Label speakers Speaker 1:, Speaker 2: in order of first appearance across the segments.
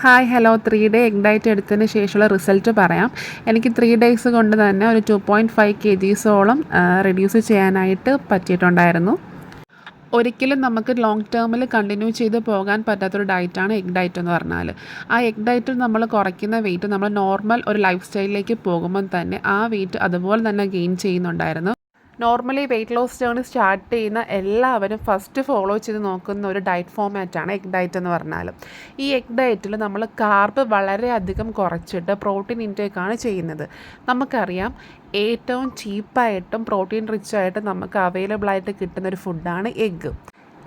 Speaker 1: Hi hello 3 day egg diet എടുത്തതിന് ശേഷമുള്ള result പറയാം. എനിക്ക് 3 ഡേയ്സ് കൊണ്ട് തന്നെ ഒരു 2.5 kgsോളം റെഡ്യൂസ് ചെയ്യാനായിട്ട് പറ്റിയിട്ടുണ്ടായിരുന്നു. ഒരിക്കലും നമുക്ക് ലോങ് ടേമിൽ കണ്ടിന്യൂ ചെയ്ത് പോകാൻ പറ്റാത്തൊരു ഡയറ്റാണ് എഗ് ഡയറ്റ് എന്ന് പറഞ്ഞാൽ. ആ എഗ് ഡയറ്റിൽ നമ്മൾ കുറയ്ക്കുന്ന വെയിറ്റ് നമ്മൾ നോർമൽ ഒരു ലൈഫ് സ്റ്റൈലിലേക്ക് പോകുമ്പം തന്നെ ആ വെയിറ്റ് അതുപോലെ തന്നെ ഗെയിൻ ചെയ്യുന്നുണ്ടായിരുന്നു. Normally weight loss journey start ചെയ്യുന്ന എല്ലാവരും ഫസ്റ്റ് ഫോളോ ചെയ്ത് നോക്കുന്ന ഒരു ഡയറ്റ് ഫോമാറ്റാണ് എഗ് ഡയറ്റ് എന്ന് പറഞ്ഞാൽ. ഈ എഗ് ഡയറ്റിൽ നമ്മൾ കാർബ് വളരെയധികം കുറച്ചിട്ട് പ്രോട്ടീൻ ഇൻടേക്കാണ് ചെയ്യുന്നത്. നമുക്കറിയാം ഏറ്റവും ചീപ്പായിട്ടും പ്രോട്ടീൻ റിച്ച് ആയിട്ട് നമുക്ക് അവൈലബിൾ ആയിട്ട് കിട്ടുന്ന ഒരു ഫുഡാണ് എഗ്ഗ്.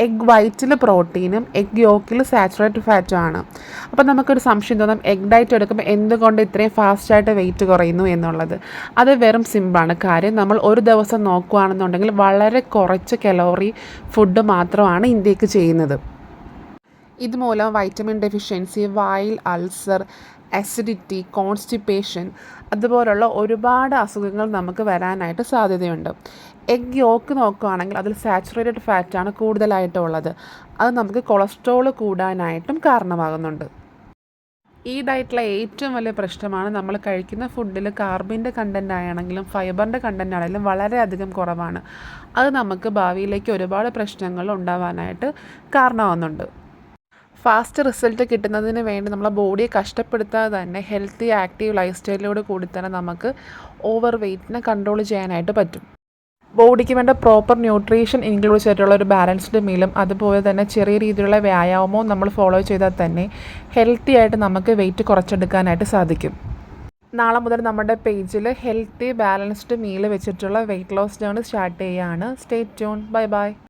Speaker 1: എഗ് വൈറ്റിൽ പ്രോട്ടീനും എഗ് യോക്കിൽ സാച്ചുറേറ്റഡ് ഫാറ്റും ആണ്. അപ്പോൾ നമുക്കൊരു സംശയം തോന്നാം, എഗ് ഡയറ്റ് എടുക്കുമ്പോൾ എന്തുകൊണ്ട് ഇത്രയും ഫാസ്റ്റായിട്ട് വെയിറ്റ് കുറയുന്നു എന്നുള്ളത്. അത് വെറും സിമ്പിളാണ്. കാര്യം നമ്മൾ ഒരു ദിവസം നോക്കുകയാണെന്നുണ്ടെങ്കിൽ വളരെ കുറച്ച് കലോറി ഫുഡ് മാത്രമാണ് ഇൻടേക്ക് ചെയ്യുന്നത്. ഇതുമൂലം വൈറ്റമിൻ ഡെഫിഷ്യൻസി, വായിൽ അൾസർ, അസിഡിറ്റി, കോൺസ്റ്റിപ്പേഷൻ അതുപോലുള്ള ഒരുപാട് അസുഖങ്ങൾ നമുക്ക് വരാനായിട്ട് സാധ്യതയുണ്ട്. എഗ് യോക്ക് നോക്കുകയാണെങ്കിൽ അതിൽ സാച്ചുറേറ്റഡ് ഫാറ്റാണ് കൂടുതലായിട്ടുള്ളത്. അത് നമുക്ക് കൊളസ്ട്രോൾ കൂടാനായിട്ടും കാരണമാകുന്നുണ്ട്. ഈ ഡയറ്റിലെ ഏറ്റവും വലിയ പ്രശ്നമാണ് നമ്മൾ കഴിക്കുന്ന ഫുഡിൽ കാർബിൻ്റെ കണ്ടൻ്റ് ആണെങ്കിലും ഫൈബറിൻ്റെ കണ്ടൻ്റ് ആണെങ്കിലും വളരെയധികം കുറവാണ്. അത് നമുക്ക് ഭാവിയിലേക്ക് ഒരുപാട് പ്രശ്നങ്ങൾ ഉണ്ടാവാനായിട്ട് കാരണമാകുന്നുണ്ട്. ഫാസ്റ്റ് റിസൾട്ട് കിട്ടുന്നതിന് വേണ്ടി നമ്മളെ ബോഡിയെ കഷ്ടപ്പെടുത്താതെ തന്നെ ഹെൽത്തി ആക്റ്റീവ് ലൈഫ് സ്റ്റൈലിലൂടെ കൂടി തന്നെ നമുക്ക് ഓവർ വെയ്റ്റിനെ കൺട്രോൾ ചെയ്യാനായിട്ട് പറ്റും. ബോഡിക്ക് വേണ്ട പ്രോപ്പർ ന്യൂട്രീഷൻ ഇൻക്ലൂഡ് ചെയ്തിട്ടുള്ള ഒരു ബാലൻസ്ഡ് മീലും അതുപോലെ തന്നെ ചെറിയ രീതിയിലുള്ള വ്യായാമവും നമ്മൾ ഫോളോ ചെയ്താൽ തന്നെ ഹെൽത്തി ആയിട്ട് നമുക്ക് വെയിറ്റ് കുറച്ചെടുക്കാനായിട്ട് സാധിക്കും. നാളെ മുതൽ നമ്മുടെ പേജിൽ ഹെൽത്തി ബാലൻസ്ഡ് മീൽ വെച്ചിട്ടുള്ള വെയിറ്റ് ലോസ് ജേർണി സ്റ്റാർട്ട് ചെയ്യുകയാണ്. Stay tune. Bye bye.